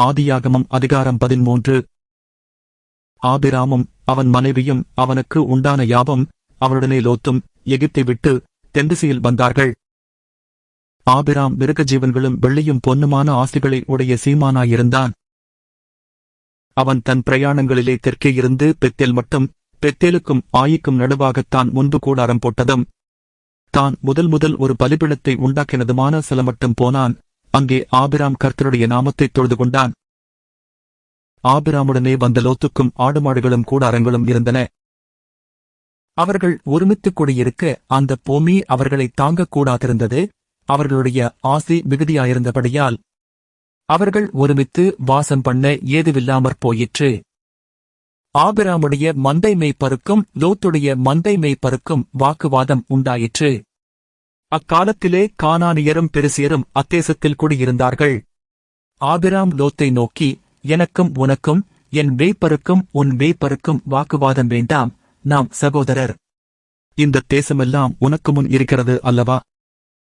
ஆதியாகமம் அதிகாரம் 13. ஆபிராமும் அவன் மனைவியும் அவனுக்கு உண்டான யாவும் அவனுடனே லோத்தும் எகிப்தை விட்டு தென்திசையில் வந்தார்கள். ஆபிராம் மிருக ஜீவன்களும் வெள்ளியும் பொன்னுமான ஆஸ்திகளை உடைய சீமானாயிருந்தான். அவன் தன் பிரயாணங்களிலே தெற்கே இருந்து பெத்தேல் மட்டும், பெத்தேலுக்கும் ஆயிக்கும் நடுவாகத்தான் முன்பு கூடாரம் போட்டதும், தான் முதல் ஒரு பலிபீடத்தை உண்டாக்கினதுமான சில மட்டும் போனான். அங்கே ஆபிராம் கர்த்தருடைய நாமத்தைத் தொழுது கொண்டான். ஆபிராமுடனே வந்த லோத்துக்கும் ஆடுமாடுகளும் கூடாரங்களும் இருந்தன. அவர்கள் ஒருமித்துக் குடியிருக்க அந்த பூமி அவர்களை தாங்கக்கூடாதிருந்தது. அவர்களுடைய ஆசி மிகுதியாயிருந்தபடியால் அவர்கள் ஒருமித்து வாசம் பண்ண ஏதுவில்லாமற் போயிற்று. ஆபிராமுடைய மந்தை மேய்ப்பருக்கும் லோத்துடைய மந்தை மேய்ப்பருக்கும் வாக்குவாதம் உண்டாயிற்று. அக்காலத்திலே கானானியரும் பெரிசியரும் அத்தேசத்தில் குடியிருந்தார்கள். ஆபிராம் லோத்தை நோக்கி, எனக்கும் உனக்கும் என் மேய்ப்பருக்கும் உன் மேய்ப்பருக்கும் வாக்குவாதம் வேண்டாம், நாம் சகோதரர். இந்த தேசமெல்லாம் உனக்கு முன் இருக்கிறது அல்லவா?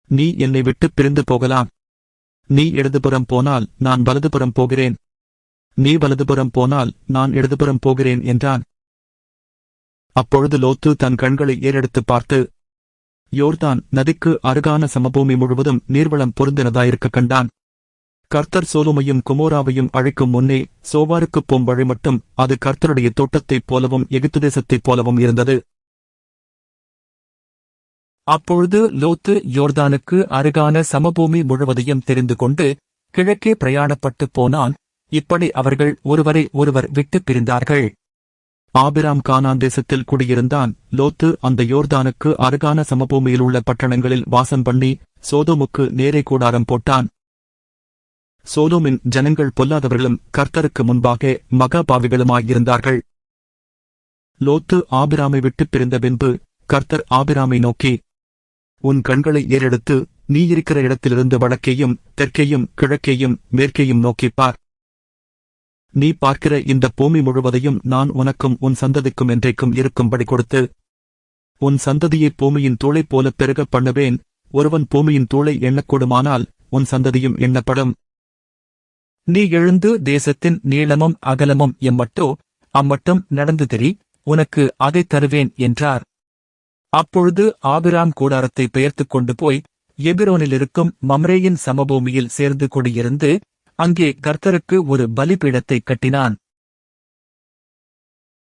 நீ என்னை விட்டு பிரிந்து போகலாம். நீ இடதுபுறம் போனால் நான் வலதுபுறம் போகிறேன், நீ வலதுபுறம் போனால் நான் இடதுபுறம் போகிறேன் என்றான். அப்பொழுது லோத்து தன் கண்களை ஏறெடுத்து பார்த்து யோர்தான் நதிக்கு அருகான சமபூமி முழுவதும் நீர்வளம் பொருந்தினதாயிருக்க கண்டான். கர்த்தர் சோதோமையும் குமோராவையும் அழைக்கும் முன்னே சோவாருக்குப் போம் வழி மட்டும் அது கர்த்தருடைய தோட்டத்தைப் போலவும் எகிப்து தேசத்தைப் போலவும் இருந்தது. அப்பொழுது லோத்து யோர்தானுக்கு அருகான சமபூமி முழுவதையும் தெரிந்து கொண்டு கிழக்கே பிரயாணப்பட்டு போனான். இப்படி அவர்கள் ஒருவரை ஒருவர் விட்டுப் பிரிந்தார்கள். ஆபிராம் கானான் தேசத்தில் குடியிருந்தான். லோத்து அந்த யோர்தானுக்கு அருகான சமபூமியில் உள்ள பட்டணங்களில் வாசம் பண்ணி சோதோமுக்கு நேரே கூடாரம் போட்டான். சோதோமின் ஜனங்கள் பொல்லாதவர்களும் கர்த்தருக்கு முன்பாக மகா பாவிகளுமாயிருந்தார்கள். லோத்து ஆபிராமை விட்டுப் பிரிந்த பின்பு கர்த்தர் ஆபிராமை நோக்கி, உன் கண்களை ஏறெடுத்து நீ இருக்கிற இடத்திலிருந்து வடக்கேயும் தெற்கேயும் கிழக்கேயும் மேற்கேயும் நோக்கிப்பார். நீ பார்க்கிற இந்த பூமி முழுவதையும் நான் உனக்கும் உன் சந்ததிக்கும் என்றைக்கும் இருக்கும்படி கொடுத்து உன் சந்ததியை பூமியின் தூளைப் போல பெருகப் பண்ணுவேன். ஒருவன் பூமியின் தூளை எண்ணக்கூடுமானால் உன் சந்ததியும் எண்ணப்படும். நீ எழுந்து தேசத்தின் நீளமும் அகலமும் எம்மட்டோ அம்மட்டும் நடந்து திரி, உனக்கு அதைத் தருவேன் என்றார். அப்பொழுது ஆபிராம் கூடாரத்தை பெயர்த்துக் கொண்டு போய் எபிரோனிலிருக்கும் மம்ரேயின் சமபூமியில் சேர்ந்து குடியிருந்து அங்கே கர்த்தருக்கு ஒரு பலிபீடத்தைக் கட்டினான்.